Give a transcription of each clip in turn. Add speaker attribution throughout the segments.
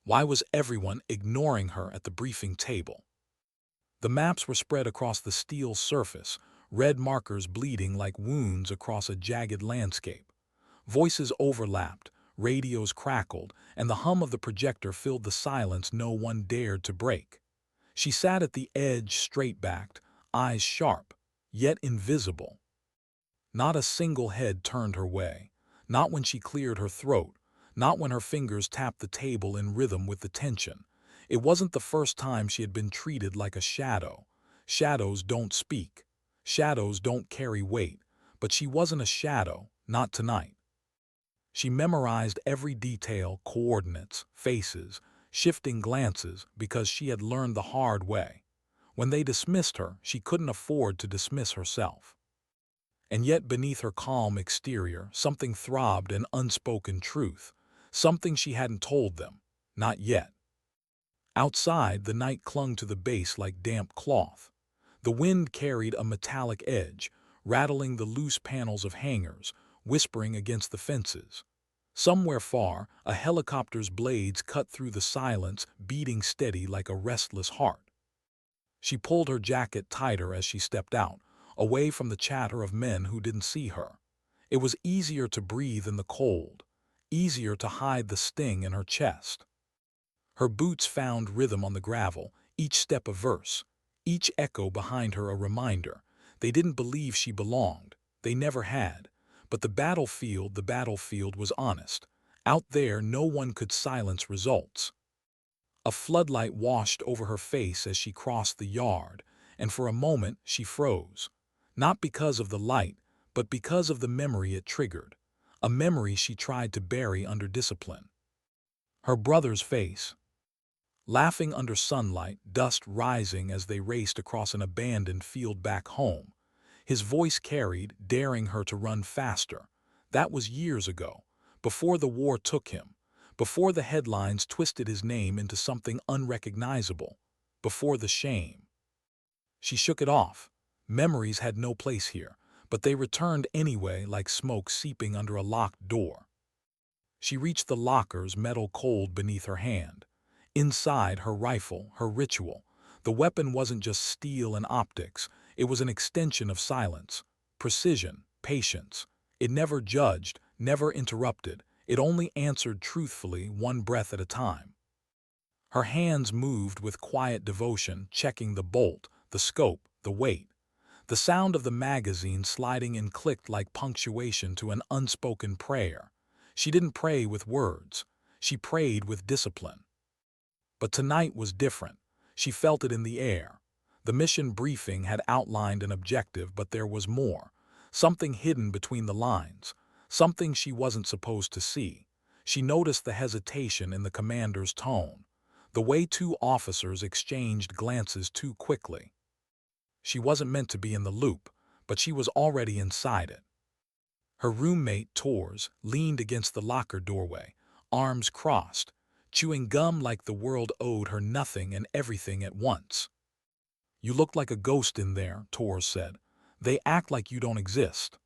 Speaker 1: Why was everyone ignoring her at the briefing table? The maps were spread across the steel surface, red markers bleeding like wounds across a jagged landscape. Voices overlapped, radios crackled, and the hum of the projector filled the silence no one dared to break. She sat at the edge straight-backed, eyes sharp, yet invisible. Not a single head turned her way, not when she cleared her throat, not when her fingers tapped the table in rhythm with the tension. It wasn't the first time she had been treated like a shadow. Shadows don't speak. Shadows don't carry weight. But she wasn't a shadow, not tonight. She memorized every detail, coordinates, faces, shifting glances, because she had learned the hard way. When they dismissed her, she couldn't afford to dismiss herself. And yet beneath her calm exterior, something throbbed, an unspoken truth, something she hadn't told them, not yet. Outside, the night clung to the base like damp cloth. The wind carried a metallic edge, rattling the loose panels of hangars, whispering against the fences. Somewhere far, a helicopter's blades cut through the silence, beating steady like a restless heart. She pulled her jacket tighter as she stepped out, away from the chatter of men who didn't see her. It was easier to breathe in the cold, easier to hide the sting in her chest. Her boots found rhythm on the gravel, each step a verse, each echo behind her a reminder. They didn't believe she belonged. They never had. But the battlefield was honest. Out there, no one could silence results. A floodlight washed over her face as she crossed the yard, and for a moment she froze. Not because of the light, but because of the memory it triggered. A memory she tried to bury under discipline. Her brother's face. Laughing under sunlight, dust rising as they raced across an abandoned field back home. His voice carried, daring her to run faster. That was years ago, before the war took him, before the headlines twisted his name into something unrecognizable, before the shame. She shook it off. Memories had no place here, but they returned anyway like smoke seeping under a locked door. She reached the lockers, metal cold beneath her hand. Inside, her rifle, her ritual. The weapon wasn't just steel and optics, it was an extension of silence, precision, patience. It never judged, never interrupted, it only answered truthfully, one breath at a time. Her hands moved with quiet devotion, checking the bolt, the scope, the weight. The sound of the magazine sliding in clicked like punctuation to an unspoken prayer. She didn't pray with words, she prayed with discipline. But tonight was different. She felt it in the air. The mission briefing had outlined an objective, but there was more. Something hidden between the lines. Something she wasn't supposed to see. She noticed the hesitation in the commander's tone. The way two officers exchanged glances too quickly. She wasn't meant to be in the loop, but she was already inside it. Her roommate, Tors, leaned against the locker doorway, arms crossed, chewing gum like the world owed her nothing and everything at once. "You look like a ghost in there," Tors said. "They act like you don't exist."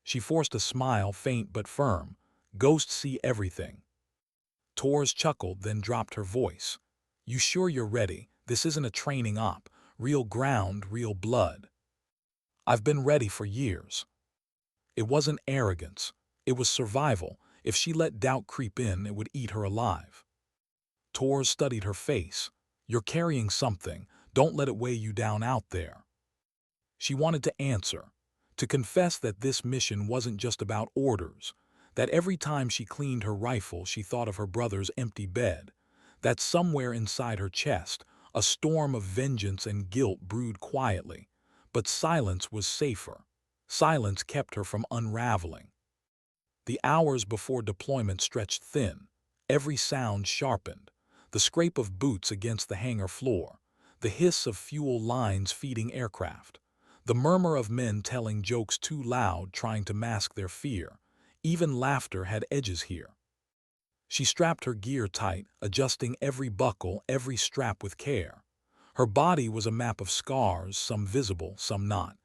Speaker 1: She forced a smile, faint but firm. "Ghosts see everything." Tors chuckled, then dropped her voice. "You sure you're ready? This isn't a training op. Real ground, real blood." "I've been ready for years." It wasn't arrogance. It was survival. If she let doubt creep in, it would eat her alive. Tors studied her face. "You're carrying something. Don't let it weigh you down out there." She wanted to answer, to confess that this mission wasn't just about orders, that every time she cleaned her rifle she thought of her brother's empty bed, that somewhere inside her chest a storm of vengeance and guilt brewed quietly. But silence was safer. Silence kept her from unraveling. The hours before deployment stretched thin, every sound sharpened. The scrape of boots against the hangar floor, the hiss of fuel lines feeding aircraft, the murmur of men telling jokes too loud trying to mask their fear. Even laughter had edges here. She strapped her gear tight, adjusting every buckle, every strap with care. Her body was a map of scars, some visible, some not.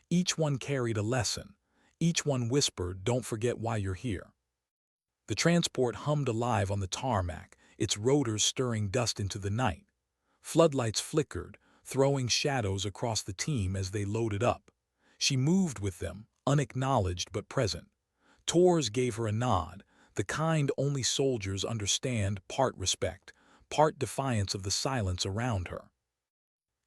Speaker 1: Each one carried a lesson. Each one whispered, "Don't forget why you're here." The transport hummed alive on the tarmac, its rotors stirring dust into the night. Floodlights flickered, throwing shadows across the team as they loaded up. She moved with them, unacknowledged but present. Tors gave her a nod, the kind only soldiers understand, part respect, part defiance of the silence around her.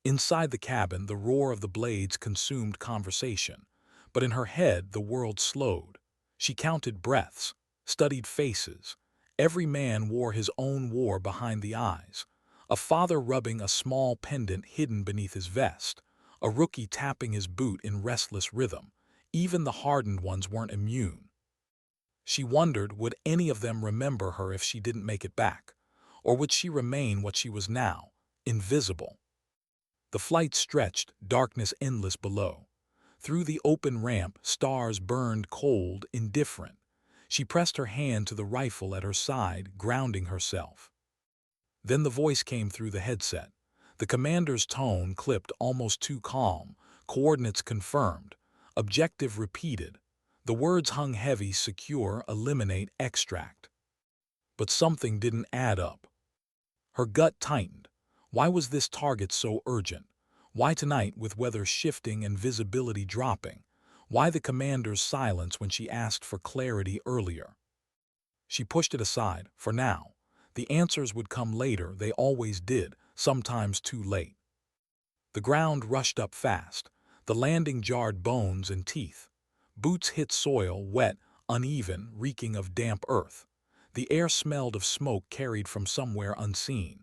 Speaker 1: Inside the cabin, the roar of the blades consumed conversation, but in her head the world slowed. She counted breaths, studied faces. Every man wore his own war behind the eyes. A father rubbing a small pendant hidden beneath his vest, a rookie tapping his boot in restless rhythm. Even the hardened ones weren't immune. She wondered, would any of them remember her if she didn't make it back? Or would she remain what she was now, invisible? The flight stretched, darkness endless below. Through the open ramp, stars burned cold, indifferent. She pressed her hand to the rifle at her side, grounding herself. Then the voice came through the headset. The commander's tone clipped, almost too calm. Coordinates confirmed. Objective repeated. The words hung heavy: secure, eliminate, extract. But something didn't add up. Her gut tightened. Why was this target so urgent? Why tonight, with weather shifting and visibility dropping? Why the commander's silence when she asked for clarity earlier? She pushed it aside, for now. The answers would come later, they always did, sometimes too late. The ground rushed up fast. The landing jarred bones and teeth. Boots hit soil, wet, uneven, reeking of damp earth. The air smelled of smoke carried from somewhere unseen.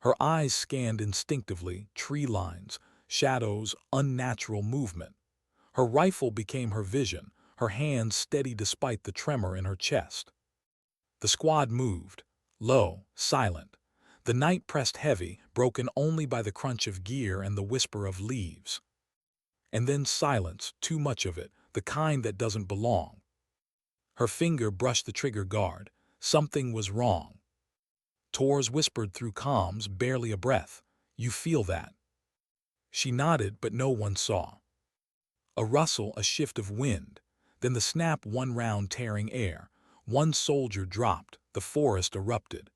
Speaker 1: Her eyes scanned instinctively, tree lines, shadows, unnatural movement. Her rifle became her vision, her hands steady despite the tremor in her chest. The squad moved, low, silent. The night pressed heavy, broken only by the crunch of gear and the whisper of leaves. And then silence, too much of it, the kind that doesn't belong. Her finger brushed the trigger guard. Something was wrong. Tors whispered through comms, barely a breath. You feel that? She nodded, but no one saw. A rustle, a shift of wind. Then the snap, one round tearing air. One soldier dropped. The forest erupted.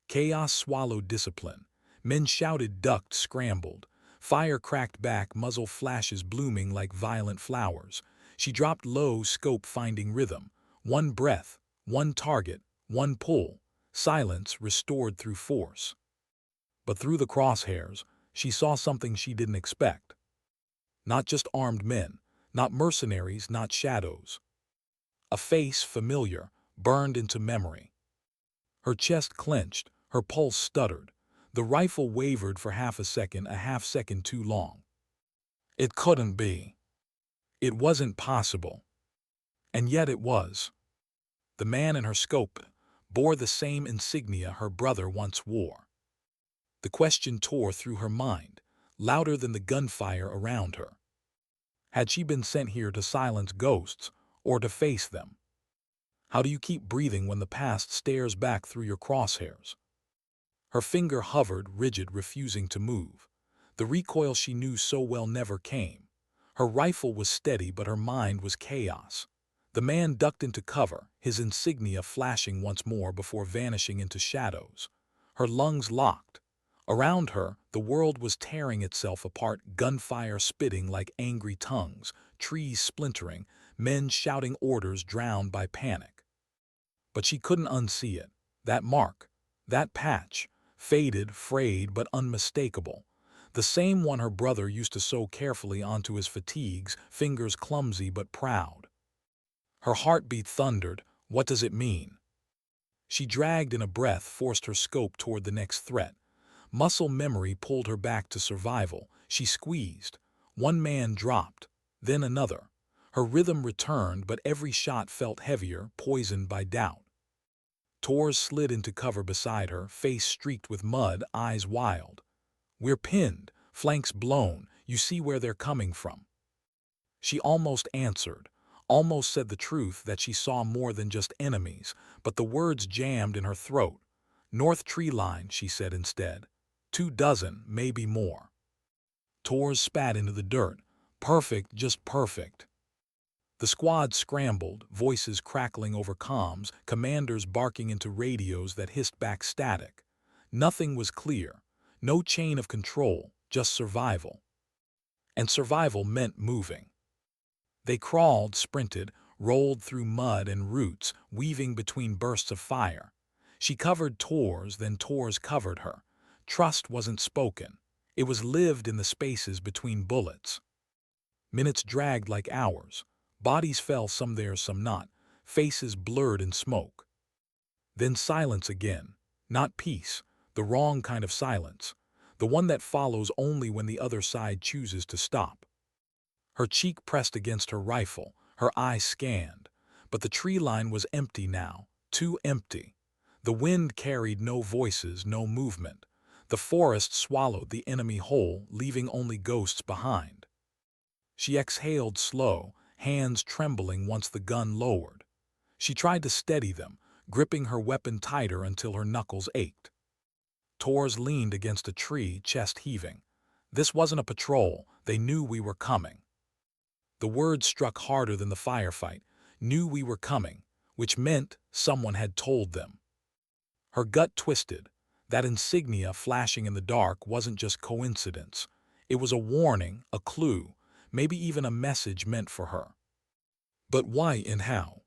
Speaker 1: Chaos swallowed discipline. Men shouted, ducked, scrambled. Fire cracked back, muzzle flashes blooming like violent flowers. She dropped low, scope finding rhythm. One breath, one target, one pull. Silence restored through force. But through the crosshairs, she saw something she didn't expect. Not just armed men, not mercenaries, not shadows. A face familiar, burned into memory. Her chest clenched, her pulse stuttered. The rifle wavered for half a half second too long. It couldn't be. It wasn't possible. And yet it was. The man in her scope bore the same insignia her brother once wore. The question tore through her mind, louder than the gunfire around her. Had she been sent here to silence ghosts or to face them? How do you keep breathing when the past stares back through your crosshairs? Her finger hovered, rigid, refusing to move. The recoil she knew so well never came. Her rifle was steady, but her mind was chaos. The man ducked into cover, his insignia flashing once more before vanishing into shadows. Her lungs locked. Around her, the world was tearing itself apart, gunfire spitting like angry tongues, trees splintering, men shouting orders drowned by panic. But she couldn't unsee it. That mark, that patch, faded, frayed, but unmistakable. The same one her brother used to sew carefully onto his fatigues, fingers clumsy but proud. Her heartbeat thundered. What does it mean? She dragged in a breath, forced her scope toward the next threat. Muscle memory pulled her back to survival. She squeezed. One man dropped, then another. Her rhythm returned, but every shot felt heavier, poisoned by doubt. Tors slid into cover beside her, face streaked with mud, eyes wild. We're pinned, flanks blown. You see where they're coming from. She almost answered, almost said the truth, that she saw more than just enemies, but the words jammed in her throat. North tree line, she said instead. 24, maybe more. Tors spat into the dirt. Perfect, just perfect. The squad scrambled, voices crackling over comms, commanders barking into radios that hissed back static. Nothing was clear. No chain of control, just survival. And survival meant moving. They crawled, sprinted, rolled through mud and roots, weaving between bursts of fire. She covered Tors, then Tors covered her. Trust wasn't spoken. It was lived in the spaces between bullets. Minutes dragged like hours. Bodies fell, some there, some not. Faces blurred in smoke. Then silence again. Not peace. The wrong kind of silence. The one that follows only when the other side chooses to stop. Her cheek pressed against her rifle, her eyes scanned. But the tree line was empty now, too empty. The wind carried no voices, no movement. The forest swallowed the enemy whole, leaving only ghosts behind. She exhaled slow, hands trembling once the gun lowered. She tried to steady them, gripping her weapon tighter until her knuckles ached. Tors leaned against a tree, chest heaving. This wasn't a patrol. They knew we were coming. The words struck harder than the firefight. Knew we were coming, which meant someone had told them. Her gut twisted. That insignia flashing in the dark wasn't just coincidence. It was a warning, a clue, maybe even a message meant for her. But why and how?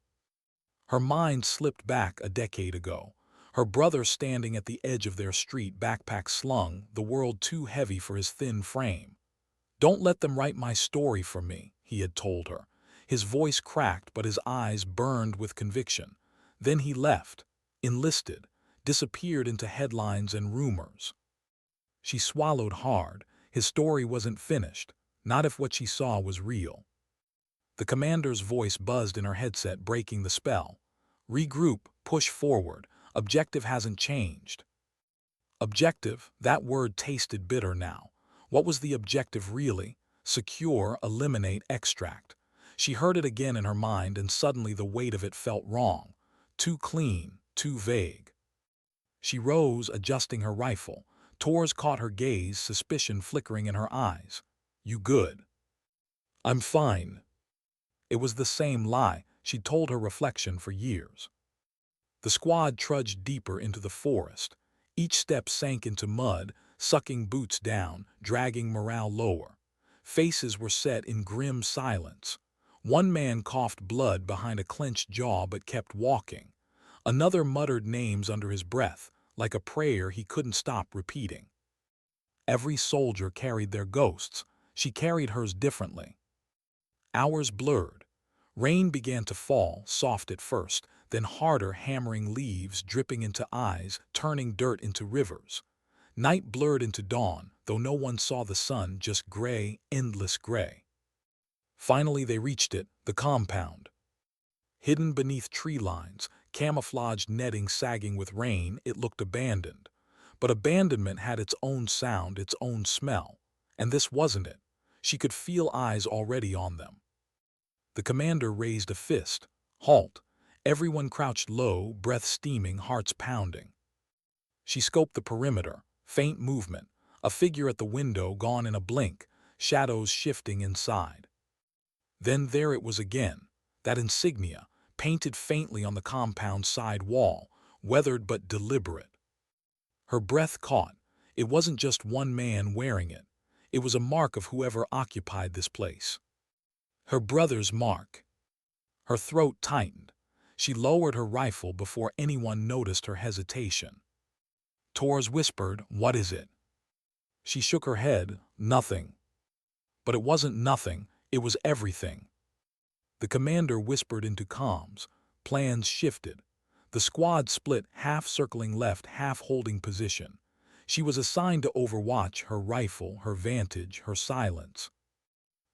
Speaker 1: Her mind slipped back a decade ago. Her brother standing at the edge of their street, backpack slung, the world too heavy for his thin frame. "Don't let them write my story for me," he had told her. His voice cracked, but his eyes burned with conviction. Then he left, enlisted, disappeared into headlines and rumors. She swallowed hard. His story wasn't finished, not if what she saw was real. The commander's voice buzzed in her headset, breaking the spell. "Regroup, push forward. Objective hasn't changed." Objective, that word tasted bitter now. What was the objective really? Secure, eliminate, extract. She heard it again in her mind, and suddenly the weight of it felt wrong. Too clean, too vague. She rose, adjusting her rifle. Tors caught her gaze, suspicion flickering in her eyes. "You good?" "I'm fine." It was the same lie she'd told her reflection for years. The squad trudged deeper into the forest. Each step sank into mud, sucking boots down, dragging morale lower. Faces were set in grim silence. One man coughed blood behind a clenched jaw but kept walking. Another muttered names under his breath, like a prayer he couldn't stop repeating. Every soldier carried their ghosts. She carried hers differently. Hours blurred. Rain began to fall, soft at first, then harder, hammering leaves, dripping into eyes, turning dirt into rivers. Night blurred into dawn, though no one saw the sun, just gray, endless gray. Finally they reached it, the compound. Hidden beneath tree lines, camouflaged netting sagging with rain, it looked abandoned. But abandonment had its own sound, its own smell. And this wasn't it. She could feel eyes already on them. The commander raised a fist. "Halt." Everyone crouched low, breath steaming, hearts pounding. She scoped the perimeter. Faint movement. A figure at the window, gone in a blink, shadows shifting inside. Then there it was again, that insignia, painted faintly on the compound's side wall, weathered but deliberate. Her breath caught. It wasn't just one man wearing it. It was a mark of whoever occupied this place. Her brother's mark. Her throat tightened. She lowered her rifle before anyone noticed her hesitation. Tors whispered, "What is it?" She shook her head, "Nothing." But it wasn't nothing, it was everything. The commander whispered into comms. Plans shifted. The squad split, half circling left, half holding position. She was assigned to overwatch, her rifle, her vantage, her silence.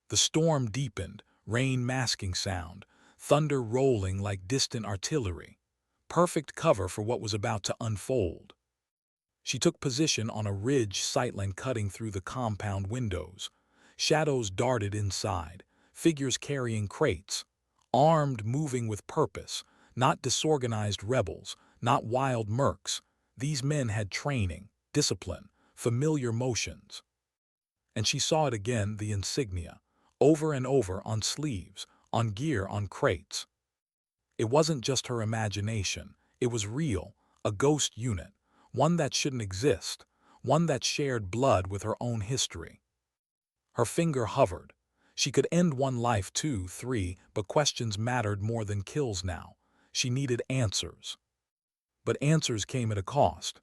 Speaker 1: The storm deepened, rain masking sound, thunder rolling like distant artillery. Perfect cover for what was about to unfold. She took position on a ridge, sightline cutting through the compound windows. Shadows darted inside, figures carrying crates, armed, moving with purpose, not disorganized rebels, not wild mercs. These men had training, discipline, familiar motions. And she saw it again, the insignia, over and over on sleeves, on gear, on crates. It wasn't just her imagination, it was real, a ghost unit, one that shouldn't exist, one that shared blood with her own history. Her finger hovered. She could end one life, two, three, but questions mattered more than kills now. She needed answers. But answers came at a cost.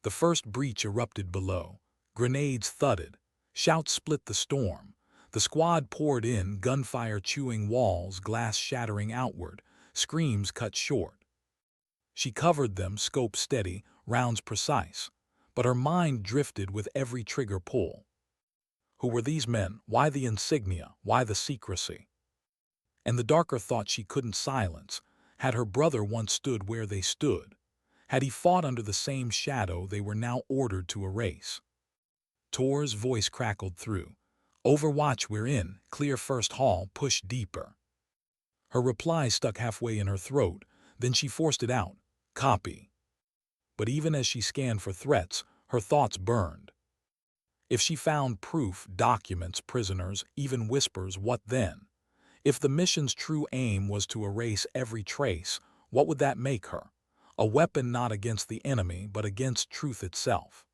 Speaker 1: The first breach erupted below. Grenades thudded. Shouts split the storm. The squad poured in, gunfire chewing walls, glass shattering outward, screams cut short. She covered them, scope steady, rounds precise. But her mind drifted with every trigger pull. Who were these men? Why the insignia? Why the secrecy? And the darker thought she couldn't silence. Had her brother once stood where they stood? Had he fought under the same shadow they were now ordered to erase? Tor's voice crackled through. Overwatch, we're in. Clear first hall, push deeper. Her reply stuck halfway in her throat, then she forced it out. Copy. But even as she scanned for threats, her thoughts burned. If she found proof, documents, prisoners, even whispers, what then? If the mission's true aim was to erase every trace, what would that make her? A weapon not against the enemy, but against truth itself.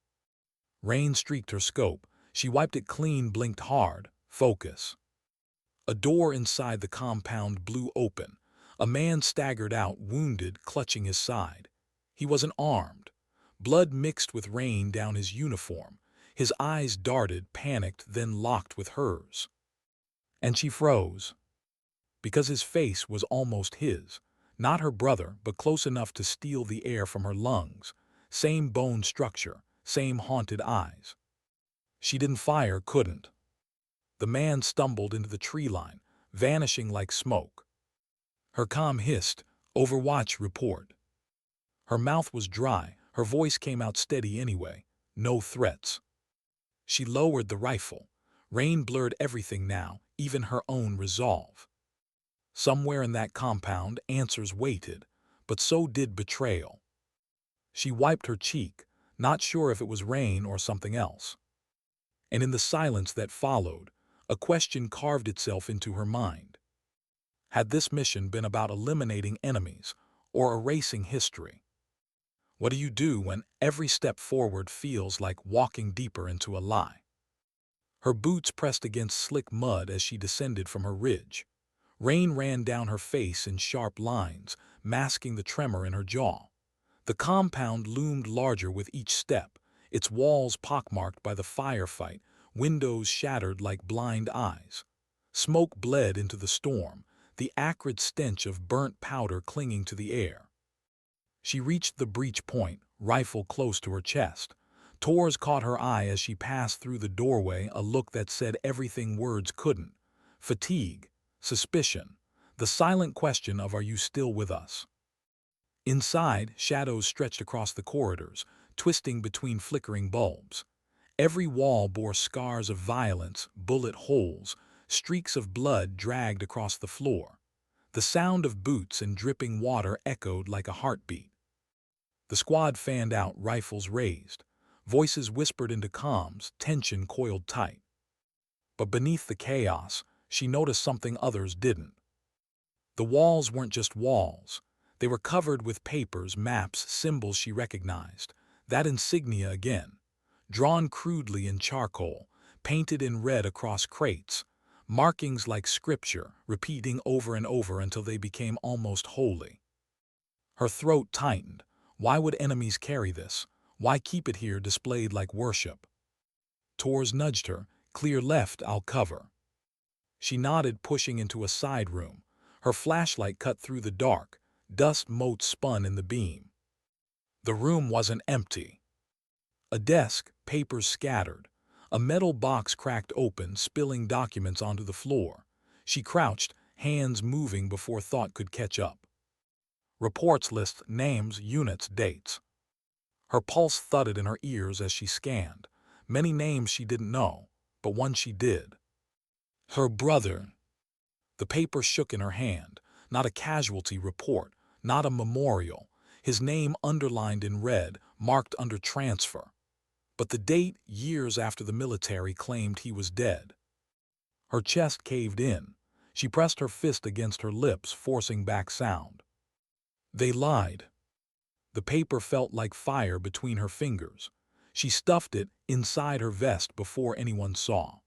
Speaker 1: Rain streaked her scope. She wiped it clean, blinked hard. Focus. A door inside the compound blew open. A man staggered out, wounded, clutching his side. He wasn't armed. Blood mixed with rain down his uniform. His eyes darted, panicked, then locked with hers. And she froze. Because his face was almost his. Not her brother, but close enough to steal the air from her lungs. Same bone structure, same haunted eyes. She didn't fire, couldn't. The man stumbled into the tree line, vanishing like smoke. Her comm hissed, Overwatch, report. Her mouth was dry, her voice came out steady anyway. No threats. She lowered the rifle. Rain blurred everything now, even her own resolve. Somewhere in that compound, answers waited, but so did betrayal. She wiped her cheek, not sure if it was rain or something else. And in the silence that followed, a question carved itself into her mind. Had this mission been about eliminating enemies or erasing history? What do you do when every step forward feels like walking deeper into a lie? Her boots pressed against slick mud as she descended from her ridge. Rain ran down her face in sharp lines, masking the tremor in her jaw. The compound loomed larger with each step, its walls pockmarked by the firefight, windows shattered like blind eyes. Smoke bled into the storm, the acrid stench of burnt powder clinging to the air. She reached the breach point, rifle close to her chest. Tor's caught her eye as she passed through the doorway, a look that said everything words couldn't. Fatigue, suspicion, the silent question of, are you still with us? Inside, shadows stretched across the corridors, twisting between flickering bulbs. Every wall bore scars of violence, bullet holes, streaks of blood dragged across the floor. The sound of boots and dripping water echoed like a heartbeat. The squad fanned out, rifles raised. Voices whispered into comms, tension coiled tight. But beneath the chaos, she noticed something others didn't. The walls weren't just walls. They were covered with papers, maps, symbols she recognized. That insignia again. Drawn crudely in charcoal, painted in red across crates. Markings like scripture, repeating over and over until they became almost holy. Her throat tightened. Why would enemies carry this? Why keep it here displayed like worship? Tors nudged her. Clear left, I'll cover. She nodded, pushing into a side room. Her flashlight cut through the dark. Dust motes spun in the beam. The room wasn't empty. A desk, papers scattered. A metal box cracked open, spilling documents onto the floor. She crouched, hands moving before thought could catch up. Reports list names, units, dates. Her pulse thudded in her ears as she scanned. Many names she didn't know, but one she did. Her brother. The paper shook in her hand. Not a casualty report, not a memorial. His name underlined in red, marked under transfer. But the date, years after the military claimed he was dead. Her chest caved in. She pressed her fist against her lips, forcing back sound. They lied. The paper felt like fire between her fingers. She stuffed it inside her vest before anyone saw.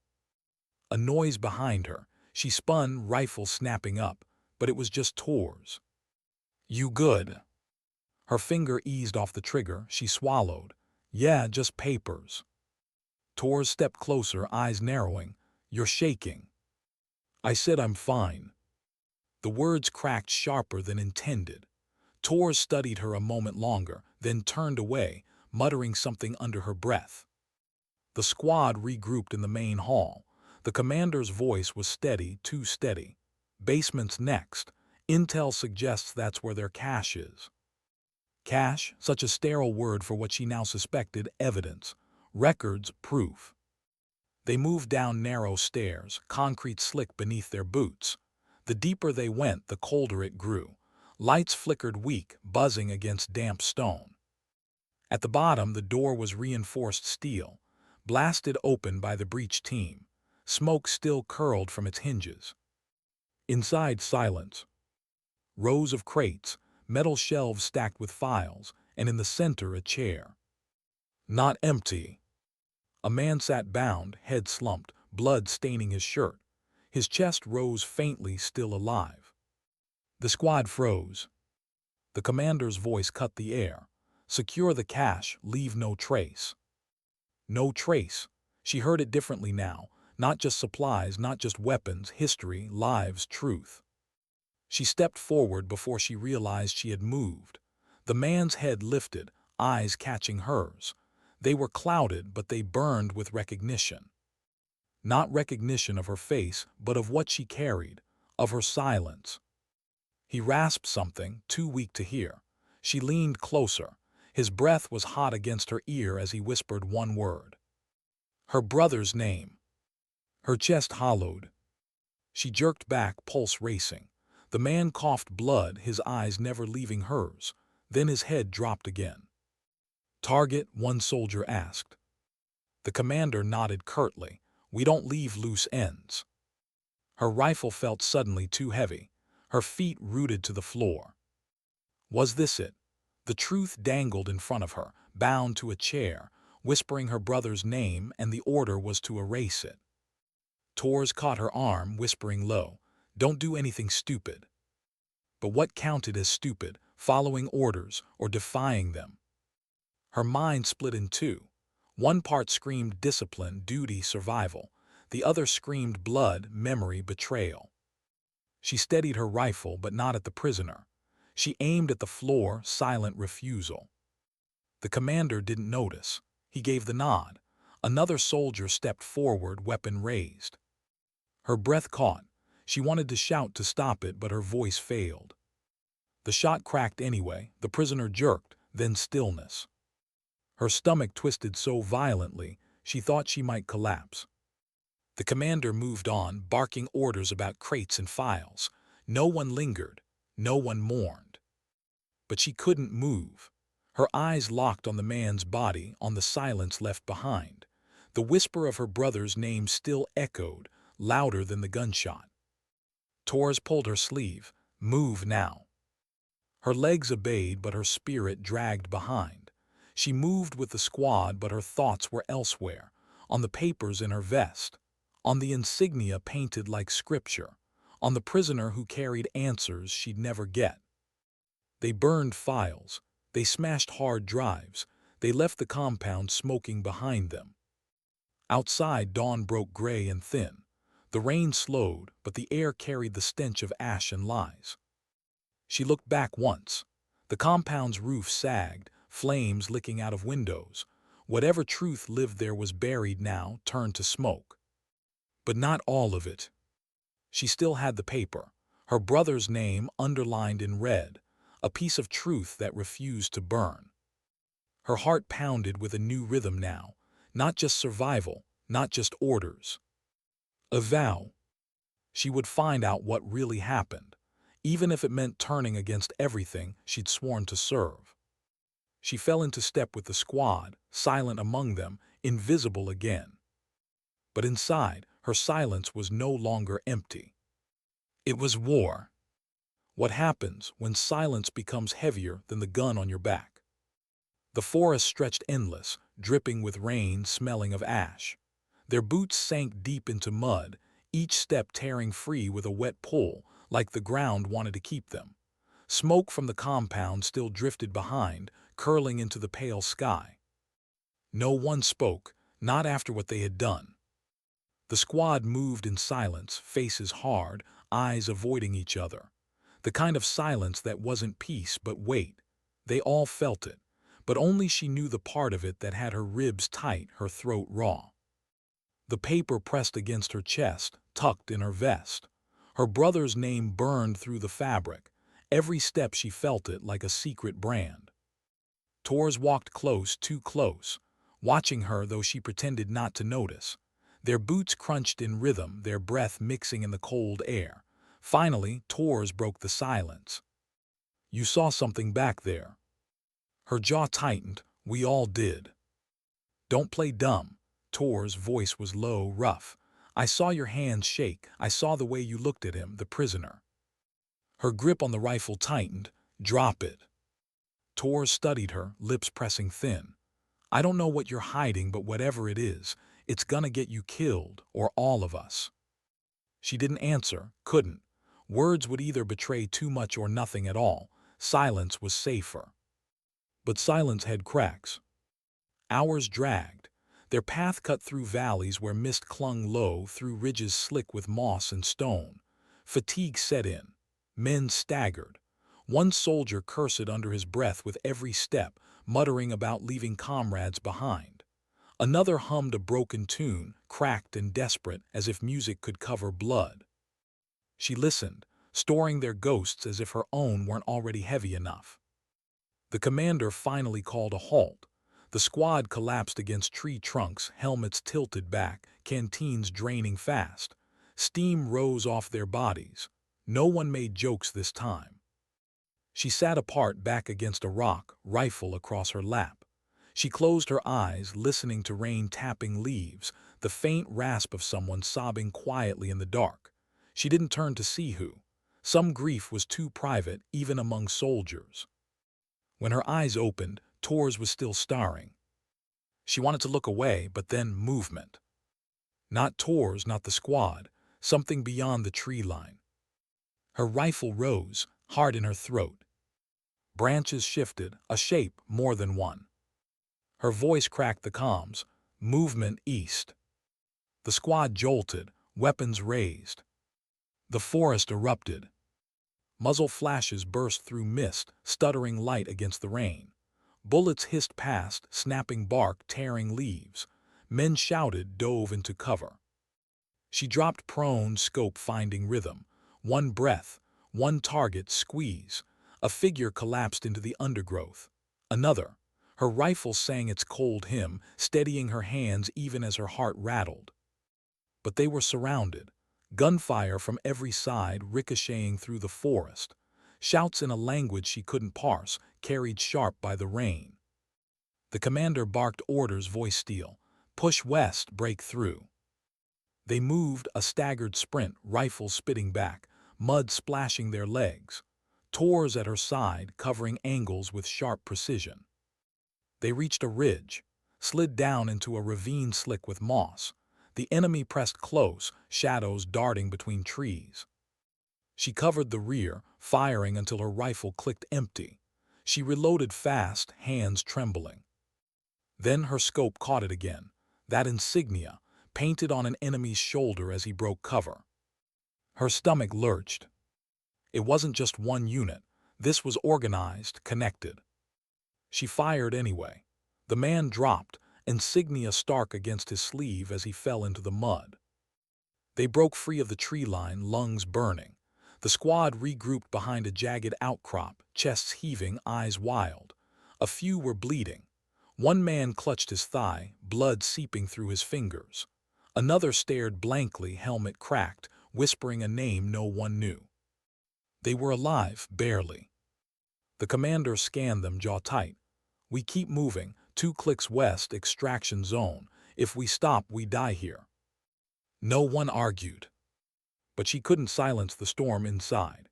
Speaker 1: A noise behind her. She spun, rifle snapping up, but it was just Tor's. "You good?" Her finger eased off the trigger. She swallowed. "Yeah, just papers." Tor's stepped closer, eyes narrowing. "You're shaking." "I said I'm fine." The words cracked sharper than intended. Tor studied her a moment longer, then turned away, muttering something under her breath. The squad regrouped in the main hall. The commander's voice was steady, too steady. "Basement's next. Intel suggests that's where their cache is." Cache, such a sterile word for what she now suspected, evidence. Records, proof. They moved down narrow stairs, concrete slick beneath their boots. The deeper they went, the colder it grew. Lights flickered weak, buzzing against damp stone. At the bottom, the door was reinforced steel, blasted open by the breach team. Smoke still curled from its hinges. Inside, silence. Rows of crates, metal shelves stacked with files, and in the center a chair. Not empty. A man sat bound, head slumped, blood staining his shirt. His chest rose faintly, still alive. The squad froze. The commander's voice cut the air. "Secure the cache, leave no trace." No trace. She heard it differently now. Not just supplies, not just weapons, history, lives, truth. She stepped forward before she realized she had moved. The man's head lifted, eyes catching hers. They were clouded, but they burned with recognition. Not recognition of her face, but of what she carried, of her silence. He rasped something, too weak to hear. She leaned closer. His breath was hot against her ear as he whispered one word. Her brother's name. Her chest hollowed. She jerked back, pulse racing. The man coughed blood, his eyes never leaving hers. Then his head dropped again. "Target?" one soldier asked. The commander nodded curtly. "We don't leave loose ends." Her rifle felt suddenly too heavy. Her feet rooted to the floor. Was this it? The truth dangled in front of her, bound to a chair, whispering her brother's name, and the order was to erase it. Tors caught her arm, whispering low, "Don't do anything stupid." But what counted as stupid, following orders or defying them? Her mind split in two. One part screamed discipline, duty, survival. The other screamed blood, memory, betrayal. She steadied her rifle, but not at the prisoner. She aimed at the floor, silent refusal. The commander didn't notice. He gave the nod. Another soldier stepped forward, weapon raised. Her breath caught. She wanted to shout to stop it, but her voice failed. The shot cracked anyway. The prisoner jerked, then stillness. Her stomach twisted so violently, she thought she might collapse. The commander moved on, barking orders about crates and files. No one lingered. No one mourned. But she couldn't move. Her eyes locked on the man's body, on the silence left behind. The whisper of her brother's name still echoed, louder than the gunshot. Tors pulled her sleeve. "Move now." Her legs obeyed, but her spirit dragged behind. She moved with the squad, but her thoughts were elsewhere, on the papers in her vest, on the insignia painted like scripture, on the prisoner who carried answers she'd never get. They burned files. They smashed hard drives. They left the compound smoking behind them. Outside, dawn broke gray and thin. The rain slowed, but the air carried the stench of ash and lies. She looked back once. The compound's roof sagged, flames licking out of windows. Whatever truth lived there was buried now, turned to smoke. But not all of it. She still had the paper, her brother's name underlined in red, a piece of truth that refused to burn. Her heart pounded with a new rhythm now, not just survival, not just orders. A vow. She would find out what really happened, even if it meant turning against everything she'd sworn to serve. She fell into step with the squad, silent among them, invisible again. But inside, her silence was no longer empty. It was war. What happens when silence becomes heavier than the gun on your back? The forest stretched endless, dripping with rain, smelling of ash. Their boots sank deep into mud, each step tearing free with a wet pull, like the ground wanted to keep them. Smoke from the compound still drifted behind, curling into the pale sky. No one spoke, not after what they had done. The squad moved in silence, faces hard, eyes avoiding each other. The kind of silence that wasn't peace but weight. They all felt it, but only she knew the part of it that had her ribs tight, her throat raw. The paper pressed against her chest, tucked in her vest. Her brother's name burned through the fabric. Every step she felt it like a secret brand. Tors walked close, too close, watching her though she pretended not to notice. Their boots crunched in rhythm, their breath mixing in the cold air. Finally, Tors broke the silence. "You saw something back there." Her jaw tightened. "We all did." "Don't play dumb." Tor's voice was low, rough. "I saw your hands shake. I saw the way you looked at him, the prisoner." Her grip on the rifle tightened. "Drop it." Tor studied her, lips pressing thin. "I don't know what you're hiding, but whatever it is, it's gonna get you killed, or all of us." She didn't answer, couldn't. Words would either betray too much or nothing at all. Silence was safer. But silence had cracks. Hours dragged. Their path cut through valleys where mist clung low, through ridges slick with moss and stone. Fatigue set in. Men staggered. One soldier cursed under his breath with every step, muttering about leaving comrades behind. Another hummed a broken tune, cracked and desperate, as if music could cover blood. She listened, storing their ghosts as if her own weren't already heavy enough. The commander finally called a halt. The squad collapsed against tree trunks, helmets tilted back, canteens draining fast. Steam rose off their bodies. No one made jokes this time. She sat apart back against a rock, rifle across her lap. She closed her eyes, listening to rain tapping leaves, the faint rasp of someone sobbing quietly in the dark. She didn't turn to see who. Some grief was too private, even among soldiers. When her eyes opened, Tors was still staring. She wanted to look away, but then movement. Not Tors, not the squad, something beyond the tree line. Her rifle rose, hard in her throat. Branches shifted, a shape, more than one. Her voice cracked the comms. "Movement east." The squad jolted, weapons raised. The forest erupted. Muzzle flashes burst through mist, stuttering light against the rain. Bullets hissed past, snapping bark, tearing leaves. Men shouted, dove into cover. She dropped prone, scope finding rhythm. One breath, one target, squeeze. A figure collapsed into the undergrowth. Another. Her rifle sang its cold hymn, steadying her hands even as her heart rattled. But they were surrounded. Gunfire from every side ricocheting through the forest. Shouts in a language she couldn't parse, carried sharp by the rain. The commander barked orders, voice steel. "Push west, break through." They moved, a staggered sprint, rifles spitting back, mud splashing their legs. Tors at her side, covering angles with sharp precision. They reached a ridge, slid down into a ravine slick with moss. The enemy pressed close, shadows darting between trees. She covered the rear, firing until her rifle clicked empty. She reloaded fast, hands trembling. Then her scope caught it again, that insignia, painted on an enemy's shoulder as he broke cover. Her stomach lurched. It wasn't just one unit. This was organized, connected. She fired anyway. The man dropped, insignia stark against his sleeve as he fell into the mud. They broke free of the tree line, lungs burning. The squad regrouped behind a jagged outcrop, chests heaving, eyes wild. A few were bleeding. One man clutched his thigh, blood seeping through his fingers. Another stared blankly, helmet cracked, whispering a name no one knew. They were alive, barely. The commander scanned them, jaw tight. "We keep moving, 2 clicks west, extraction zone. If we stop, we die here." No one argued. But she couldn't silence the storm inside.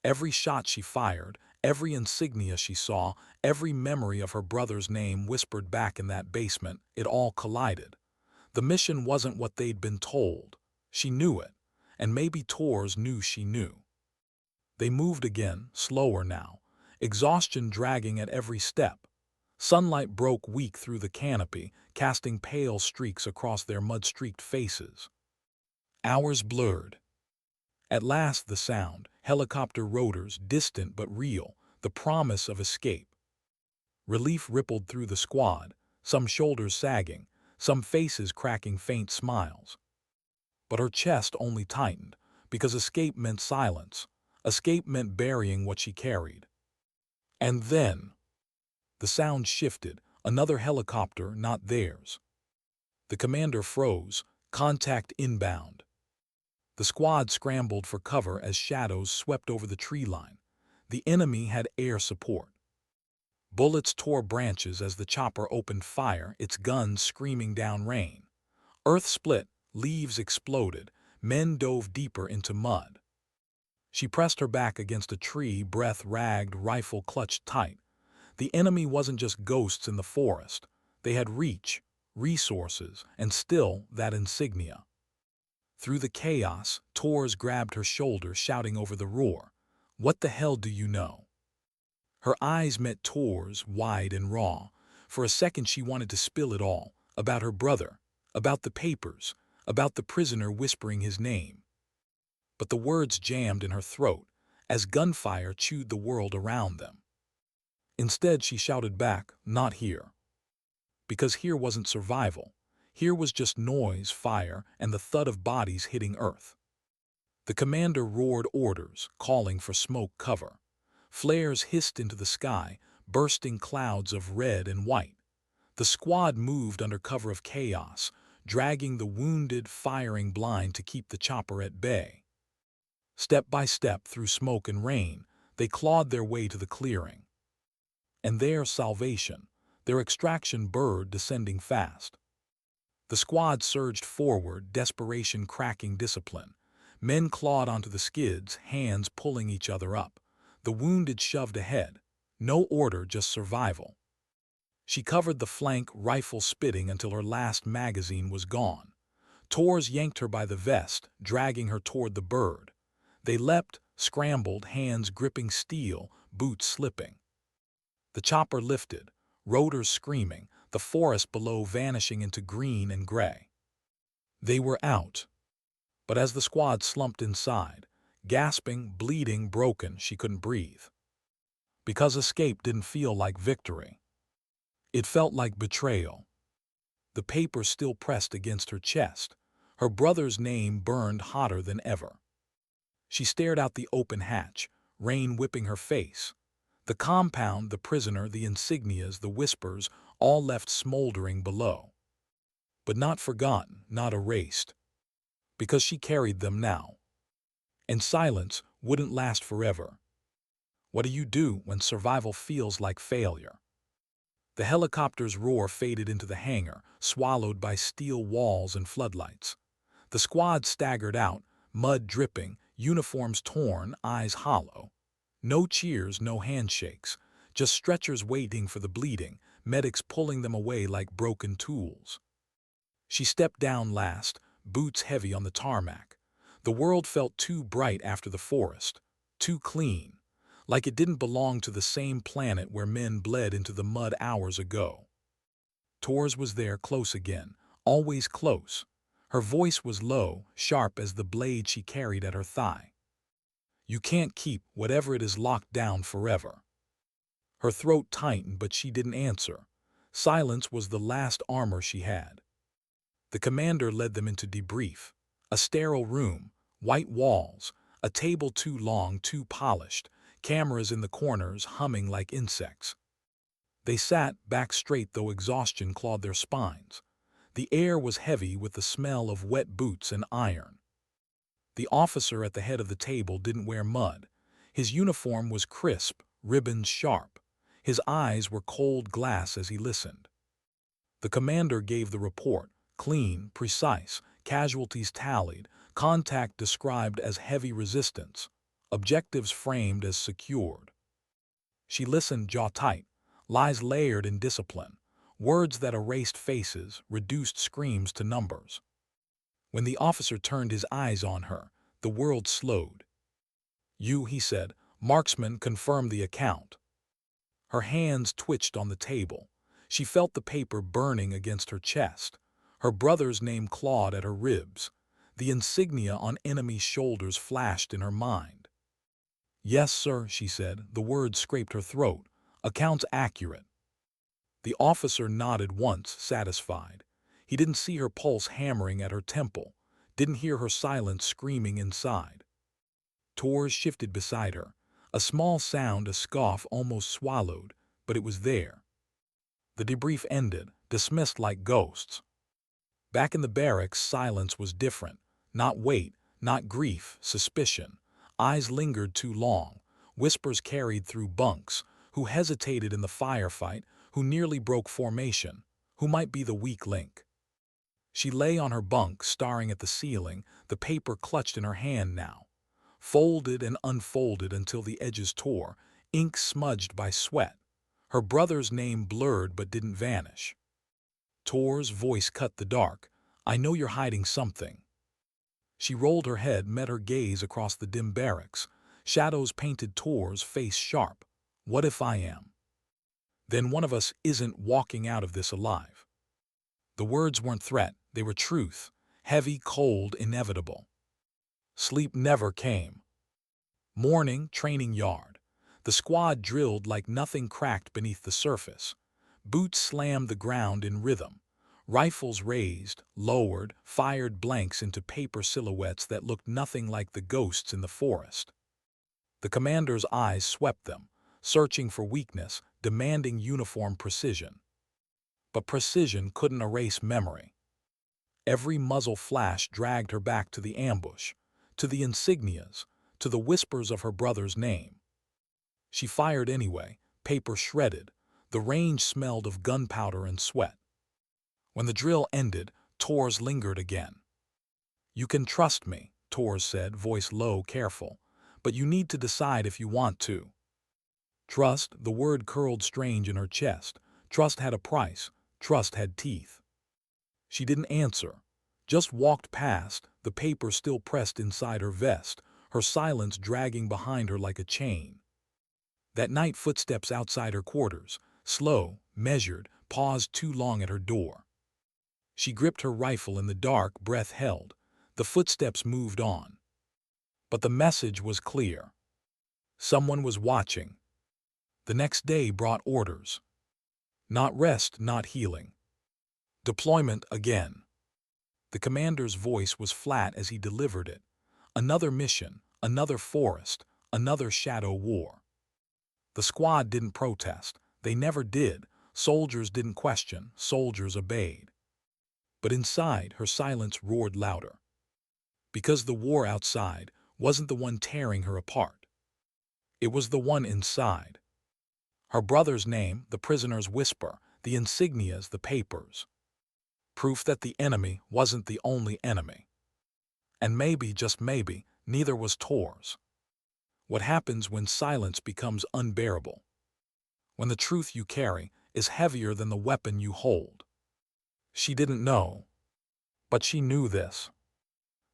Speaker 1: Every shot she fired, every insignia she saw, every memory of her brother's name whispered back in that basement, it all collided. The mission wasn't what they'd been told. She knew it, and maybe Tors knew she knew. They moved again, slower now, exhaustion dragging at every step. Sunlight broke weak through the canopy, casting pale streaks across their mud-streaked faces. Hours blurred. At last the sound, helicopter rotors, distant but real, the promise of escape. Relief rippled through the squad, some shoulders sagging, some faces cracking faint smiles. But her chest only tightened, because escape meant silence. Escape meant burying what she carried. And then, the sound shifted, another helicopter, not theirs. The commander froze, contact inbound. The squad scrambled for cover as shadows swept over the tree line. The enemy had air support. Bullets tore branches as the chopper opened fire, its guns screaming down rain. Earth split, leaves exploded, men dove deeper into mud. She pressed her back against a tree, breath ragged, rifle clutched tight. The enemy wasn't just ghosts in the forest. They had reach, resources, and still that insignia. Through the chaos, Tors grabbed her shoulder, shouting over the roar, "What the hell do you know?" Her eyes met Tors, wide and raw. For a second she wanted to spill it all, about her brother, about the papers, about the prisoner whispering his name. But the words jammed in her throat, as gunfire chewed the world around them. Instead she shouted back, "Not here." Because here wasn't survival. Here was just noise, fire, and the thud of bodies hitting earth. The commander roared orders, calling for smoke cover. Flares hissed into the sky, bursting clouds of red and white. The squad moved under cover of chaos, dragging the wounded, firing blind to keep the chopper at bay. Step by step through smoke and rain, they clawed their way to the clearing. And their salvation, their extraction bird descending fast. The squad surged forward, desperation cracking discipline. Men clawed onto the skids, hands pulling each other up. The wounded shoved ahead. No order, just survival. She covered the flank, rifle spitting until her last magazine was gone. Tors yanked her by the vest, dragging her toward the bird. They leapt, scrambled, hands gripping steel, boots slipping. The chopper lifted, rotors screaming, the forest below vanishing into green and gray. They were out. But as the squad slumped inside, gasping, bleeding, broken, she couldn't breathe. Because escape didn't feel like victory. It felt like betrayal. The paper still pressed against her chest. Her brother's name burned hotter than ever. She stared out the open hatch, rain whipping her face. The compound, the prisoner, the insignias, the whispers, all left smoldering below. But not forgotten, not erased. Because she carried them now. And silence wouldn't last forever. What do you do when survival feels like failure? The helicopter's roar faded into the hangar, swallowed by steel walls and floodlights. The squad staggered out, mud dripping, uniforms torn, eyes hollow. No cheers, no handshakes, just stretchers waiting for the bleeding, medics pulling them away like broken tools. She stepped down last, boots heavy on the tarmac. The world felt too bright after the forest, too clean, like it didn't belong to the same planet where men bled into the mud hours ago. Tors was there, close again, always close. Her voice was low, sharp as the blade she carried at her thigh. You can't keep whatever it is locked down forever. Her throat tightened, but she didn't answer. Silence was the last armor she had. The commander led them into debrief. A sterile room, white walls, a table too long, too polished, cameras in the corners humming like insects. They sat, back straight though exhaustion clawed their spines. The air was heavy with the smell of wet boots and iron. The officer at the head of the table didn't wear mud. His uniform was crisp, ribbons sharp. His eyes were cold glass as he listened. The commander gave the report, clean, precise, casualties tallied, contact described as heavy resistance, objectives framed as secured. She listened jaw tight, lies layered in discipline, words that erased faces, reduced screams to numbers. When the officer turned his eyes on her, the world slowed. "You," he said, "marksman, confirm the account." Her hands twitched on the table. She felt the paper burning against her chest. Her brother's name clawed at her ribs. The insignia on enemy shoulders flashed in her mind. "Yes, sir," she said. The words scraped her throat. "Account's accurate." The officer nodded once, satisfied. He didn't see her pulse hammering at her temple, didn't hear her silence screaming inside. Torres shifted beside her. A small sound, a scoff almost swallowed, but it was there. The debrief ended, dismissed like ghosts. Back in the barracks, silence was different. Not weight, not grief, suspicion. Eyes lingered too long. Whispers carried through bunks. Who hesitated in the firefight? Who nearly broke formation? Who might be the weak link? She lay on her bunk, staring at the ceiling, the paper clutched in her hand now. Folded and unfolded until the edges tore, ink smudged by sweat. Her brother's name blurred but didn't vanish. Tor's voice cut the dark. "I know you're hiding something." She rolled her head, met her gaze across the dim barracks. Shadows painted Tor's face sharp. "What if I am? Then one of us isn't walking out of this alive." The words weren't threat, they were truth. Heavy, cold, inevitable. Sleep never came. Morning, training yard. The squad drilled like nothing cracked beneath the surface. Boots slammed the ground in rhythm. Rifles raised, lowered, fired blanks into paper silhouettes that looked nothing like the ghosts in the forest. The commander's eyes swept them, searching for weakness, demanding uniform precision. But precision couldn't erase memory. Every muzzle flash dragged her back to the ambush, to the insignias, to the whispers of her brother's name. She fired anyway, paper shredded. The range smelled of gunpowder and sweat. When the drill ended, Torres lingered again. "You can trust me," Torres said, voice low, careful. "But you need to decide if you want to." Trust, the word curled strange in her chest. Trust had a price. Trust had teeth. She didn't answer, just walked past, the paper still pressed inside her vest, her silence dragging behind her like a chain. That night, footsteps outside her quarters, slow, measured, paused too long at her door. She gripped her rifle in the dark, breath held. The footsteps moved on. But the message was clear. Someone was watching. The next day brought orders. Not rest, not healing. Deployment again. The commander's voice was flat as he delivered it. Another mission, another forest, another shadow war. The squad didn't protest. They never did. Soldiers didn't question. Soldiers obeyed. But inside, her silence roared louder. Because the war outside wasn't the one tearing her apart. It was the one inside. Her brother's name, the prisoner's whisper, the insignias, the papers. Proof that the enemy wasn't the only enemy. And maybe, just maybe, neither was Tor's. What happens when silence becomes unbearable? When the truth you carry is heavier than the weapon you hold. She didn't know. But she knew this.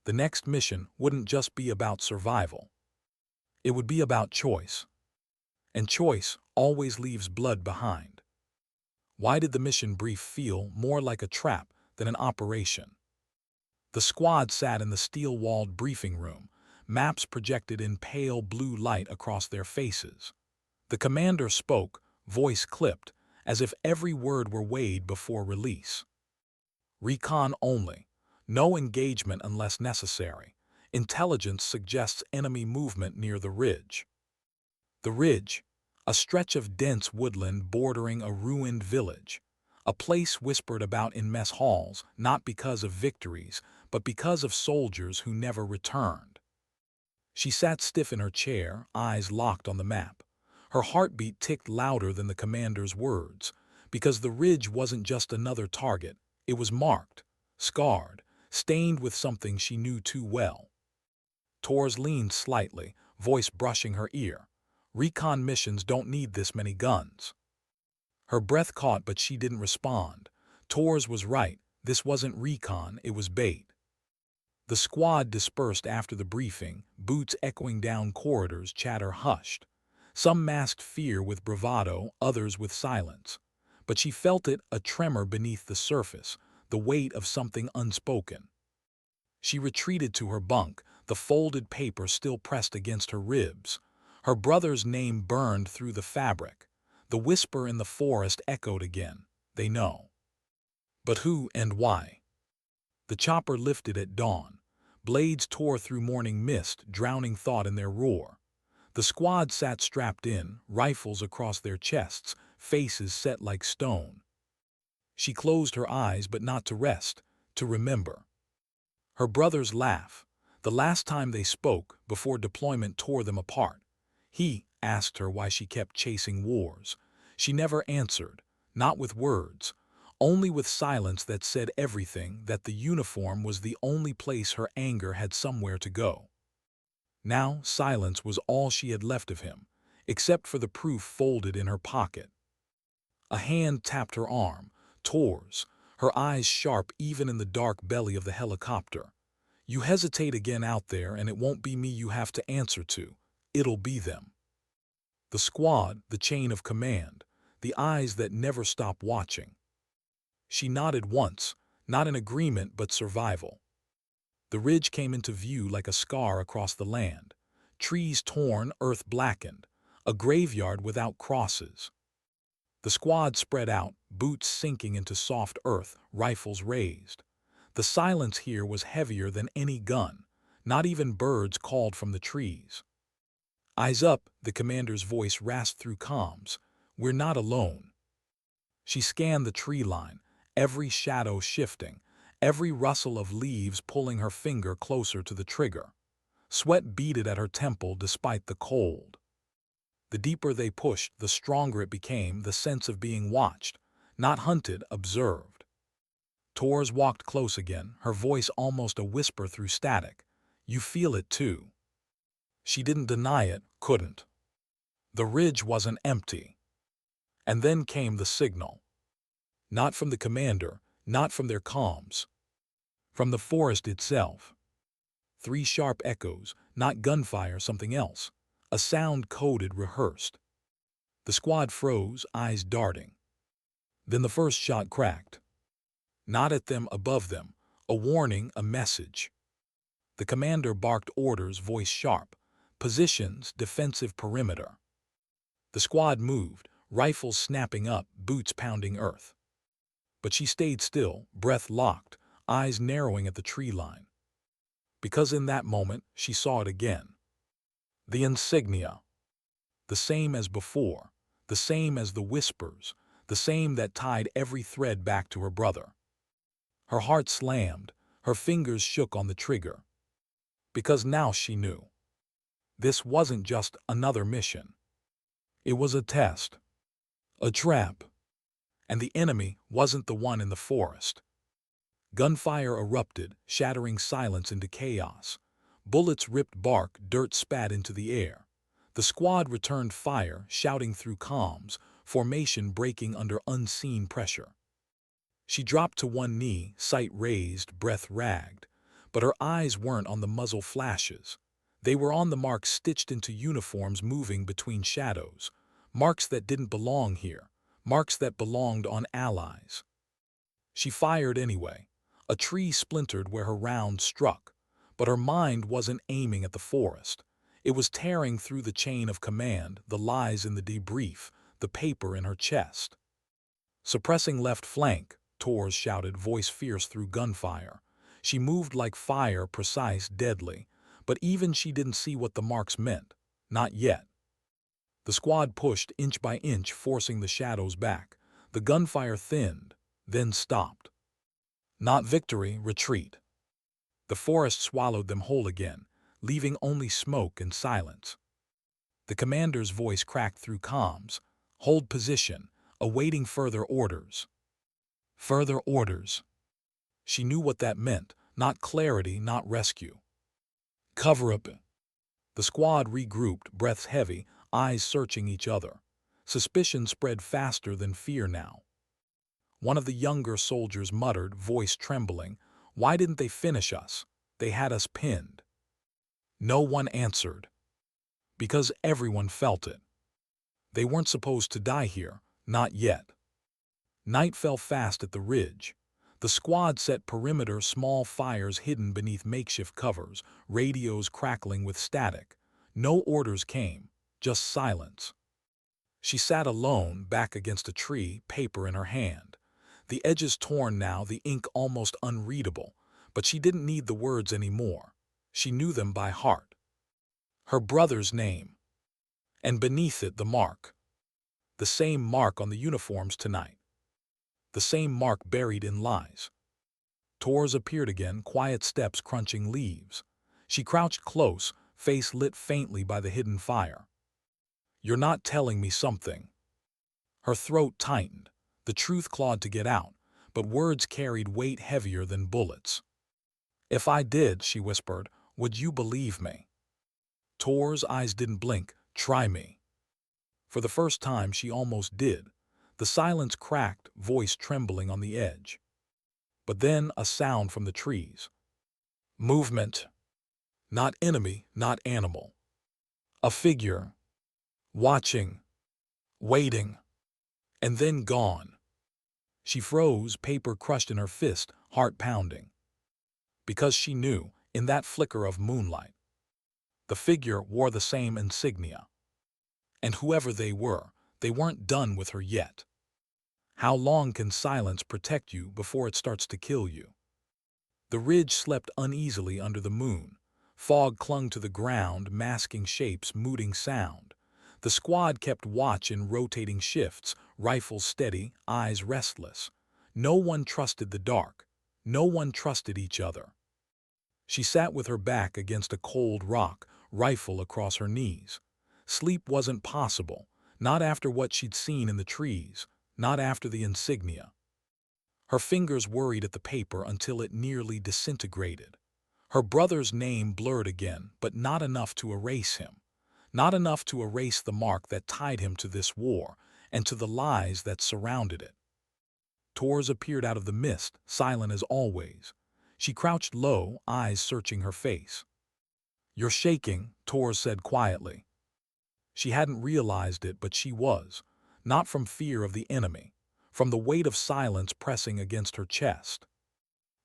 Speaker 1: The next mission wouldn't just be about survival. It would be about choice. And choice always leaves blood behind. Why did the mission brief feel more like a trap than an operation? The squad sat in the steel-walled briefing room, maps projected in pale blue light across their faces. The commander spoke, voice clipped, as if every word were weighed before release. Recon only. No engagement unless necessary. Intelligence suggests enemy movement near the ridge. The ridge, a stretch of dense woodland bordering a ruined village. A place whispered about in mess halls, not because of victories, but because of soldiers who never returned. She sat stiff in her chair, eyes locked on the map. Her heartbeat ticked louder than the commander's words, because the ridge wasn't just another target. It was marked, scarred, stained with something she knew too well. Torres leaned slightly, voice brushing her ear. Recon missions don't need this many guns. Her breath caught, but she didn't respond. Torres was right. This wasn't recon, it was bait. The squad dispersed after the briefing, boots echoing down corridors, chatter hushed. Some masked fear with bravado, others with silence. But she felt it, a tremor beneath the surface, the weight of something unspoken. She retreated to her bunk, the folded paper still pressed against her ribs. Her brother's name burned through the fabric. The whisper in the forest echoed again. They know. But who and why? The chopper lifted at dawn. Blades tore through morning mist, drowning thought in their roar. The squad sat strapped in, rifles across their chests, faces set like stone. She closed her eyes, but not to rest, to remember. Her brother's laugh, the last time they spoke, before deployment tore them apart. He asked her why she kept chasing wars. She never answered, not with words, only with silence that said everything, that the uniform was the only place her anger had somewhere to go. Now silence was all she had left of him, except for the proof folded in her pocket. A hand tapped her arm, Torres, her eyes sharp even in the dark belly of the helicopter. You hesitate again out there, and it won't be me you have to answer to. It'll be them. The squad, the chain of command, the eyes that never stop watching. She nodded once, not in agreement but survival. The ridge came into view like a scar across the land. Trees torn, earth blackened, a graveyard without crosses. The squad spread out, boots sinking into soft earth, rifles raised. The silence here was heavier than any gun. Not even birds called from the trees. Eyes up, the commander's voice rasped through comms. We're not alone. She scanned the tree line, every shadow shifting, every rustle of leaves pulling her finger closer to the trigger. Sweat beaded at her temple despite the cold. The deeper they pushed, the stronger it became, the sense of being watched, not hunted, observed. Torres walked close again, her voice almost a whisper through static. You feel it too. She didn't deny it, couldn't. The ridge wasn't empty. And then came the signal. Not from the commander, not from their comms. From the forest itself. 3 sharp echoes, not gunfire, something else. A sound coded, rehearsed. The squad froze, eyes darting. Then the first shot cracked. Not at them, above them. A warning, a message. The commander barked orders, voice sharp. Positions, defensive perimeter. The squad moved, rifles snapping up, boots pounding earth. But she stayed still, breath locked, eyes narrowing at the tree line. Because in that moment, she saw it again. The insignia. The same as before, the same as the whispers, the same that tied every thread back to her brother. Her heart slammed, her fingers shook on the trigger. Because now she knew. This wasn't just another mission. It was a test. A trap. And the enemy wasn't the one in the forest. Gunfire erupted, shattering silence into chaos. Bullets ripped bark, dirt spat into the air. The squad returned fire, shouting through comms, formation breaking under unseen pressure. She dropped to one knee, sight raised, breath ragged. But her eyes weren't on the muzzle flashes. They were on the marks stitched into uniforms moving between shadows. Marks that didn't belong here. Marks that belonged on allies. She fired anyway. A tree splintered where her round struck. But her mind wasn't aiming at the forest. It was tearing through the chain of command, the lies in the debrief, the paper in her chest. Suppressing left flank, Torres shouted, voice fierce through gunfire. She moved like fire, precise, deadly, but even she didn't see what the marks meant. Not yet. The squad pushed inch by inch, forcing the shadows back. The gunfire thinned, then stopped. Not victory, retreat. The forest swallowed them whole again, leaving only smoke and silence. The commander's voice cracked through comms. Hold position, awaiting further orders. Further orders. She knew what that meant, Not clarity, not rescue. Cover up. The squad regrouped, breaths heavy, eyes searching each other. Suspicion spread faster than fear now. One of the younger soldiers muttered, voice trembling, "Why didn't they finish us? They had us pinned." No one answered. Because everyone felt it. They weren't supposed to die here, not yet. Night fell fast at the ridge. The squad set perimeter, small fires hidden beneath makeshift covers, radios crackling with static. No orders came, just silence. She sat alone, back against a tree, paper in her hand. The edges torn now, the ink almost unreadable, but she didn't need the words anymore. She knew them by heart. Her brother's name. And beneath it the mark. The same mark on the uniforms tonight. The same mark buried in lies. Tors appeared again, quiet steps crunching leaves. She crouched close, face lit faintly by the hidden fire. "You're not telling me something." Her throat tightened. The truth clawed to get out, but words carried weight heavier than bullets. "If I did," she whispered, "would you believe me?" Tor's eyes didn't blink. "Try me." For the first time she almost did. The silence cracked, voice trembling on the edge. But then a sound from the trees. Movement. Not enemy, not animal. A figure. Watching. Waiting. And then gone. She froze, paper crushed in her fist, heart pounding. Because she knew, in that flicker of moonlight, the figure wore the same insignia. And whoever they weren't done with her yet. How long can silence protect you before it starts to kill you? The ridge slept uneasily under the moon. Fog clung to the ground, masking shapes, muting sound. The squad kept watch in rotating shifts, rifles steady, eyes restless. No one trusted the dark. No one trusted each other. She sat with her back against a cold rock, rifle across her knees. Sleep wasn't possible, not after what she'd seen in the trees, not after the insignia. Her fingers worried at the paper until it nearly disintegrated. Her brother's name blurred again, but not enough to erase him. Not enough to erase the mark that tied him to this war and to the lies that surrounded it. Tors appeared out of the mist, silent as always. She crouched low, eyes searching her face. "You're shaking," Tors said quietly. She hadn't realized it, but she was. Not from fear of the enemy, from the weight of silence pressing against her chest.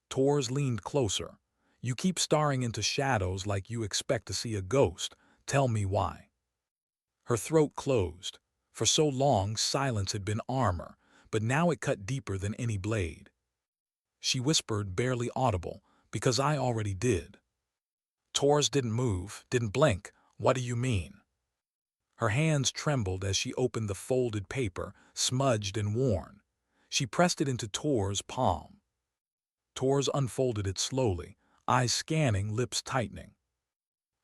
Speaker 1: Tors leaned closer. "You keep staring into shadows like you expect to see a ghost. Tell me why." Her throat closed. For so long, silence had been armor, but now it cut deeper than any blade. She whispered, barely audible, "Because I already did." Tors didn't move, didn't blink. "What do you mean?" Her hands trembled as she opened the folded paper, smudged and worn. She pressed it into Tor's palm. Tors unfolded it slowly, eyes scanning, lips tightening.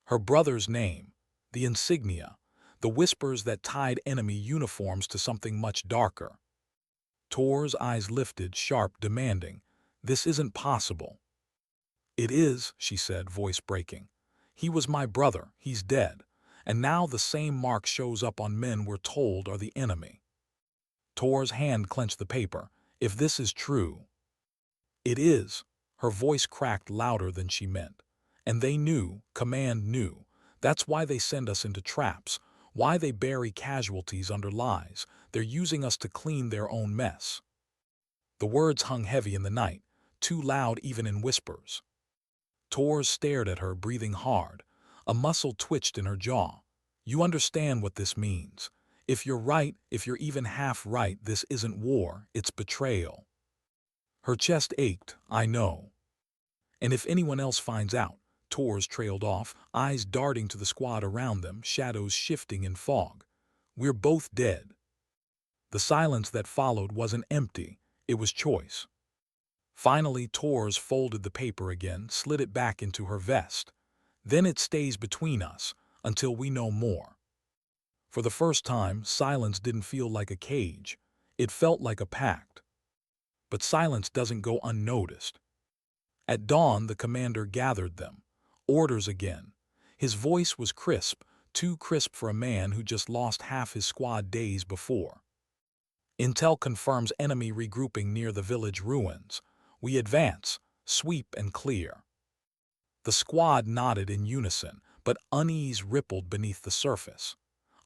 Speaker 1: Her brother's name, the insignia, the whispers that tied enemy uniforms to something much darker. Tor's eyes lifted, sharp, demanding, "This isn't possible." "It is," she said, voice breaking. "He was my brother, he's dead. And now the same mark shows up on men we're told are the enemy." Tor's hand clenched the paper. "If this is true—" "It is." Her voice cracked louder than she meant. "And they knew, command knew. That's why they send us into traps, why they bury casualties under lies. They're using us to clean their own mess." The words hung heavy in the night, too loud even in whispers. Tors stared at her, breathing hard. A muscle twitched in her jaw. "You understand what this means. If you're right, if you're even half right, this isn't war, it's betrayal." Her chest ached. "I know." "And if anyone else finds out," Tors trailed off, eyes darting to the squad around them, shadows shifting in fog. "We're both dead." The silence that followed wasn't empty, it was choice. Finally, Tors folded the paper again, slid it back into her vest. "Then it stays between us, until we know more." For the first time, silence didn't feel like a cage. It felt like a pact. But silence doesn't go unnoticed. At dawn, the commander gathered them. Orders again. His voice was crisp, too crisp for a man who just lost half his squad days before. Intel confirms enemy regrouping near the village ruins. We advance, sweep and clear. The squad nodded in unison, but unease rippled beneath the surface.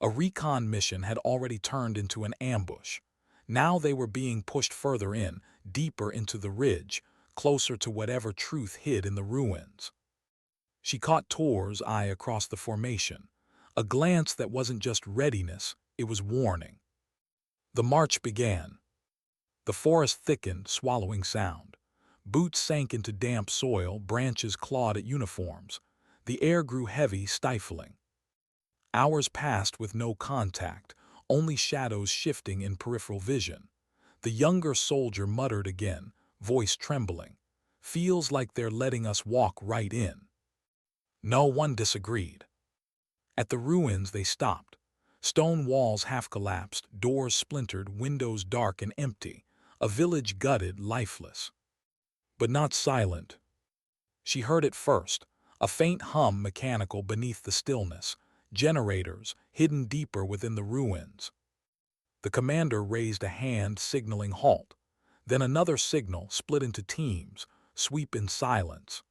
Speaker 1: A recon mission had already turned into an ambush. Now they were being pushed further in, deeper into the ridge, closer to whatever truth hid in the ruins. She caught Tor's eye across the formation, a glance that wasn't just readiness, it was warning. The march began. The forest thickened, swallowing sound. Boots sank into damp soil, branches clawed at uniforms. The air grew heavy, stifling. Hours passed with no contact, only shadows shifting in peripheral vision. The younger soldier muttered again, voice trembling. Feels like they're letting us walk right in. No one disagreed. At the ruins they stopped. Stone walls half collapsed, doors splintered, windows dark and empty. A village gutted, lifeless. But not silent. She heard it first, a faint hum mechanical beneath the stillness. Generators, hidden deeper within the ruins. The commander raised a hand signaling halt. Then another signal split into teams, sweep in silence.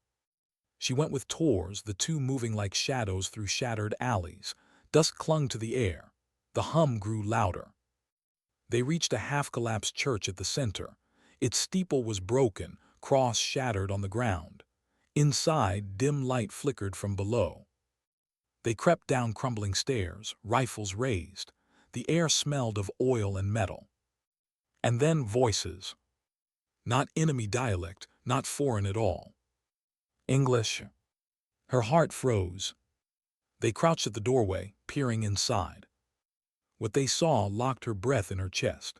Speaker 1: She went with Tors, the two moving like shadows through shattered alleys. Dust clung to the air. The hum grew louder. They reached a half-collapsed church at the center. Its steeple was broken, cross shattered on the ground. Inside, dim light flickered from below. They crept down crumbling stairs, rifles raised. The air smelled of oil and metal. And then voices. Not enemy dialect, not foreign at all. English. Her heart froze. They crouched at the doorway, peering inside. What they saw locked her breath in her chest.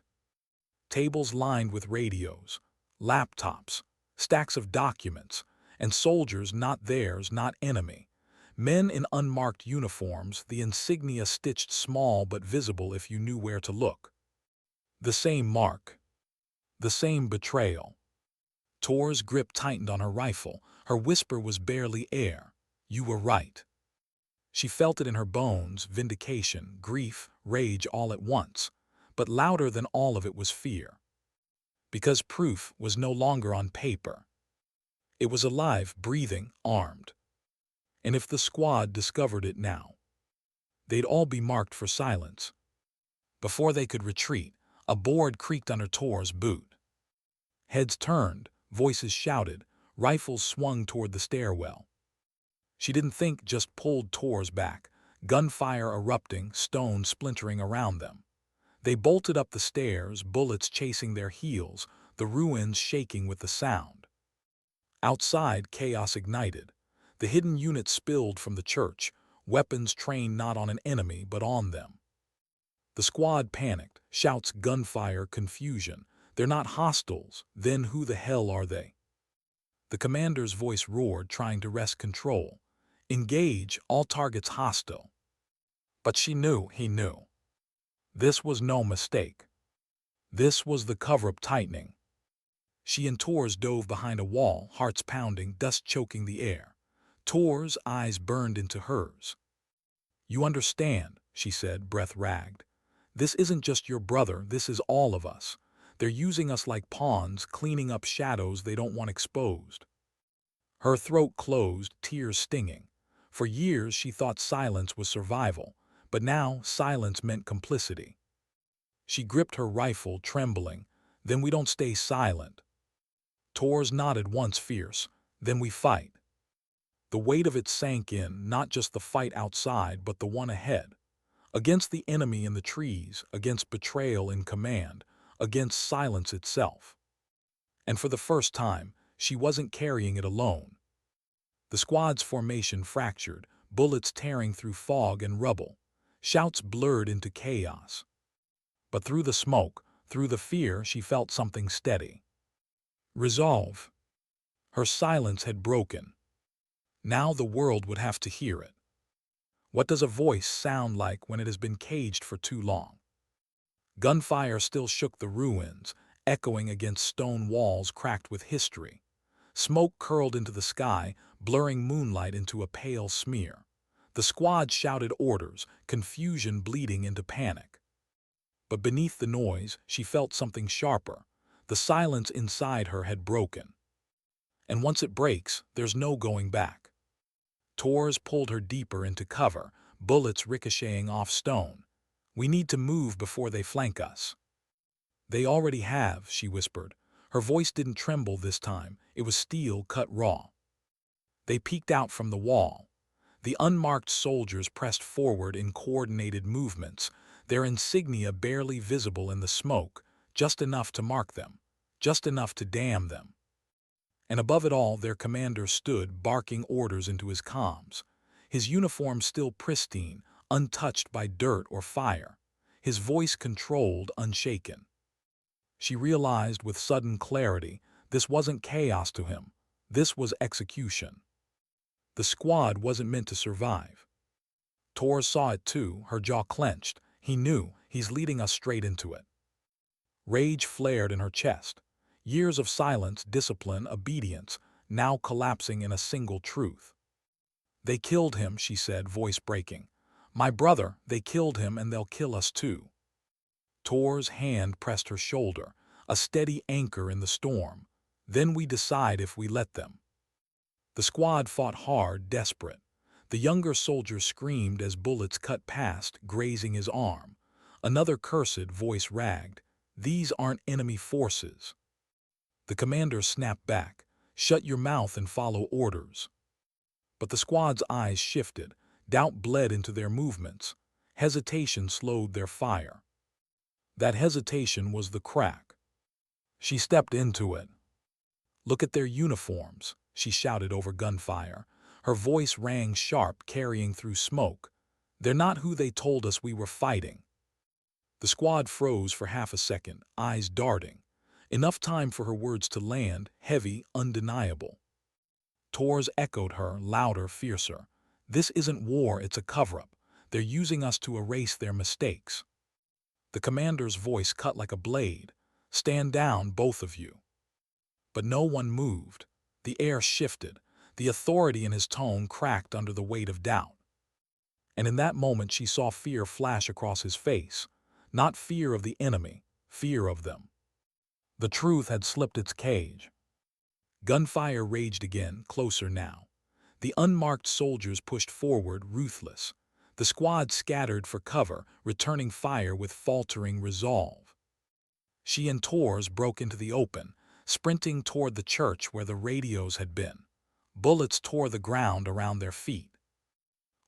Speaker 1: Tables lined with radios, laptops, stacks of documents, and soldiers not theirs, not enemy. Men in unmarked uniforms, the insignia stitched small but visible if you knew where to look. The same mark. The same betrayal. Tor's grip tightened on her rifle. Her whisper was barely air. You were right. She felt it in her bones, vindication, grief, rage all at once. But louder than all of it was fear. Because proof was no longer on paper. It was alive, breathing, armed. And if the squad discovered it now, they'd all be marked for silence. Before they could retreat, a board creaked under Tor's boot. Heads turned, voices shouted, rifles swung toward the stairwell. She didn't think, just pulled Tor's back, gunfire erupting, stone splintering around them. They bolted up the stairs, bullets chasing their heels, the ruins shaking with the sound. Outside, chaos ignited. The hidden units spilled from the church, weapons trained not on an enemy but on them. The squad panicked, shouts, gunfire, confusion. They're not hostiles, then who the hell are they? The commander's voice roared, trying to wrest control. Engage, all targets hostile. But she knew, he knew. This was no mistake. This was the cover-up tightening. She and Tors dove behind a wall, hearts pounding, dust choking the air. Tor's eyes burned into hers. You understand, she said, breath ragged. This isn't just your brother, this is all of us. They're using us like pawns, cleaning up shadows they don't want exposed. Her throat closed, tears stinging. For years she thought silence was survival, but now silence meant complicity. She gripped her rifle, trembling. Then we don't stay silent. Tors nodded once fierce. Then we fight. The weight of it sank in, not just the fight outside, but the one ahead. Against the enemy in the trees, against betrayal in command, against silence itself. And for the first time, she wasn't carrying it alone. The squad's formation fractured, bullets tearing through fog and rubble. Shouts blurred into chaos. But through the smoke, through the fear, she felt something steady. Resolve. Her silence had broken. Now the world would have to hear it. What does a voice sound like when it has been caged for too long? Gunfire still shook the ruins, echoing against stone walls cracked with history. Smoke curled into the sky, blurring moonlight into a pale smear. The squad shouted orders, confusion bleeding into panic. But beneath the noise, she felt something sharper. The silence inside her had broken. And once it breaks, there's no going back. Tors pulled her deeper into cover, bullets ricocheting off stone. We need to move before they flank us. They already have, she whispered. Her voice didn't tremble this time. It was steel cut raw. They peeked out from the wall. The unmarked soldiers pressed forward in coordinated movements, their insignia barely visible in the smoke, just enough to mark them, just enough to damn them. And above it all, their commander stood, barking orders into his comms. His uniform still pristine, untouched by dirt or fire. His voice controlled, unshaken. She realized with sudden clarity, this wasn't chaos to him. This was execution. The squad wasn't meant to survive. Tor saw it too, her jaw clenched. He knew, he's leading us straight into it. Rage flared in her chest. Years of silence, discipline, obedience, now collapsing in a single truth. They killed him, she said, voice breaking. My brother, they killed him and they'll kill us too. Tor's hand pressed her shoulder, a steady anchor in the storm. Then we decide if we let them. The squad fought hard, desperate. The younger soldier screamed as bullets cut past, grazing his arm. Another cursed voice ragged. These aren't enemy forces. The commander snapped back. Shut your mouth and follow orders. But the squad's eyes shifted. Doubt bled into their movements. Hesitation slowed their fire. That hesitation was the crack. She stepped into it. Look at their uniforms, she shouted over gunfire. Her voice rang sharp, carrying through smoke. They're not who they told us we were fighting. The squad froze for half a second, eyes darting. Enough time for her words to land, heavy, undeniable. Tors echoed her, louder, fiercer. This isn't war, it's a cover-up. They're using us to erase their mistakes. The commander's voice cut like a blade. Stand down, both of you. But no one moved. The air shifted. The authority in his tone cracked under the weight of doubt. And in that moment she saw fear flash across his face. Not fear of the enemy, fear of them. The truth had slipped its cage. Gunfire raged again, closer now. The unmarked soldiers pushed forward, ruthless. The squad scattered for cover, returning fire with faltering resolve. She and Tors broke into the open, sprinting toward the church where the radios had been. Bullets tore the ground around their feet.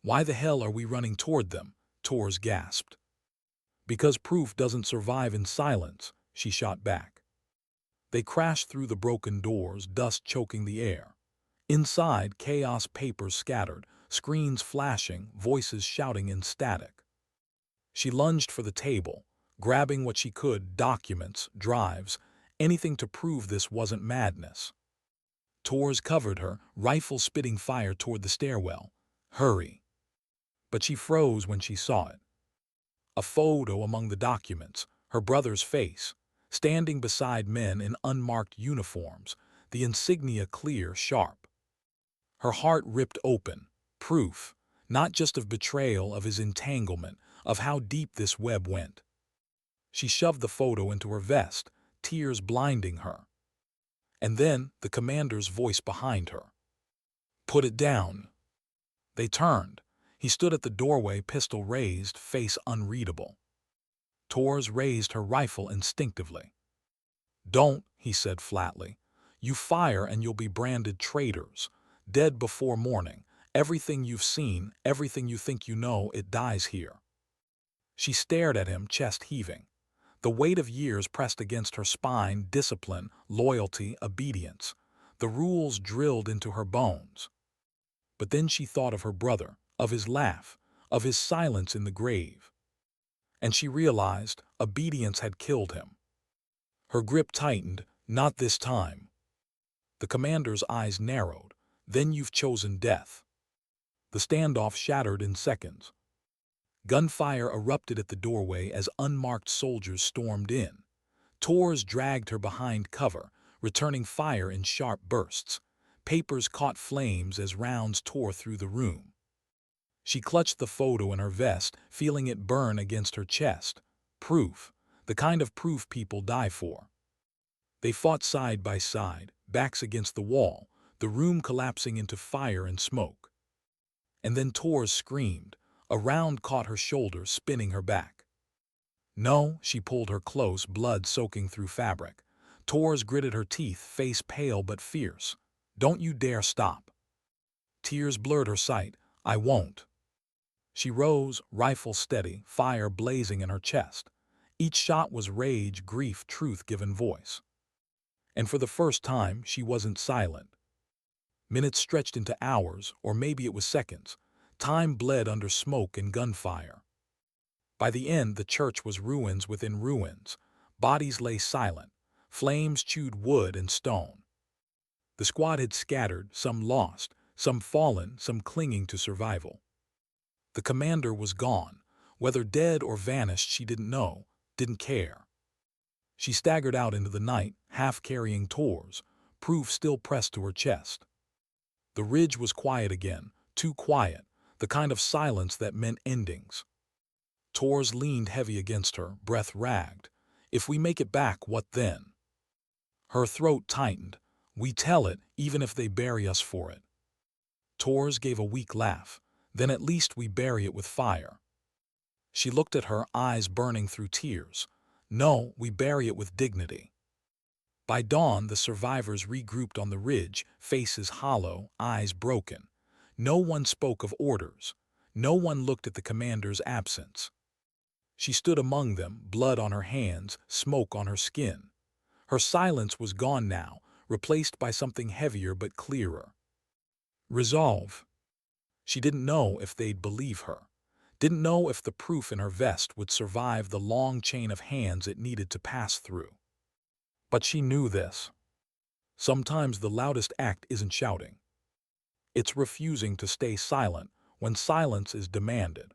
Speaker 1: Why the hell are we running toward them? Tors gasped. Because proof doesn't survive in silence, she shot back. They crashed through the broken doors, dust choking the air. Inside, chaos, papers scattered, screens flashing, voices shouting in static. She lunged for the table, grabbing what she could, documents, drives, anything to prove this wasn't madness. Tors covered her, rifle spitting fire toward the stairwell. Hurry. But she froze when she saw it. A photo among the documents, her brother's face, standing beside men in unmarked uniforms, the insignia clear, sharp. Her heart ripped open. Proof, not just of betrayal, of his entanglement, of how deep this web went. She shoved the photo into her vest, tears blinding her. And then the commander's voice behind her. Put it down. They turned. He stood at the doorway, pistol raised, face unreadable. Tors raised her rifle instinctively. Don't, he said flatly. You fire and you'll be branded traitors. Dead before morning. Everything you've seen, everything you think you know, it dies here. She stared at him, chest heaving. The weight of years pressed against her spine, discipline, loyalty, obedience. The rules drilled into her bones. But then she thought of her brother, of his laugh, of his silence in the grave. And she realized obedience had killed him. Her grip tightened. Not this time. The commander's eyes narrowed. Then you've chosen death. The standoff shattered in seconds. Gunfire erupted at the doorway as unmarked soldiers stormed in. Tors dragged her behind cover, returning fire in sharp bursts. Papers caught flames as rounds tore through the room. She clutched the photo in her vest, feeling it burn against her chest. Proof. The kind of proof people die for. They fought side by side, backs against the wall, the room collapsing into fire and smoke. And then Tors screamed. A round caught her shoulder, spinning her back. No, she pulled her close, blood soaking through fabric. Tors gritted her teeth, face pale but fierce. Don't you dare stop. Tears blurred her sight. I won't. She rose, rifle steady, fire blazing in her chest. Each shot was rage, grief, truth given voice. And for the first time, she wasn't silent. Minutes stretched into hours, or maybe it was seconds. Time bled under smoke and gunfire. By the end, the church was ruins within ruins. Bodies lay silent. Flames chewed wood and stone. The squad had scattered, some lost, some fallen, some clinging to survival. The commander was gone. Whether dead or vanished, she didn't know, didn't care. She staggered out into the night, half carrying Tors, proof still pressed to her chest. The ridge was quiet again, too quiet, the kind of silence that meant endings. Tors leaned heavy against her, breath ragged. If we make it back, what then? Her throat tightened. We tell it, even if they bury us for it. Tors gave a weak laugh. Then at least we bury it with fire. She looked at her, eyes burning through tears. No, we bury it with dignity. By dawn, the survivors regrouped on the ridge, faces hollow, eyes broken. No one spoke of orders. No one looked at the commander's absence. She stood among them, blood on her hands, smoke on her skin. Her silence was gone now, replaced by something heavier but clearer. Resolve. She didn't know if they'd believe her. Didn't know if the proof in her vest would survive the long chain of hands it needed to pass through. But she knew this. Sometimes the loudest act isn't shouting. It's refusing to stay silent when silence is demanded.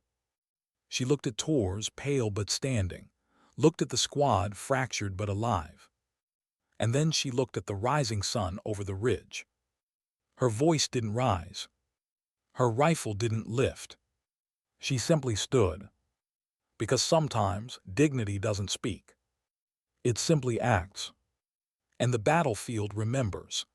Speaker 1: She looked at Tors, pale but standing, looked at the squad, fractured but alive. And then she looked at the rising sun over the ridge. Her voice didn't rise. Her rifle didn't lift. She simply stood. Because sometimes dignity doesn't speak. It simply acts. And the battlefield remembers.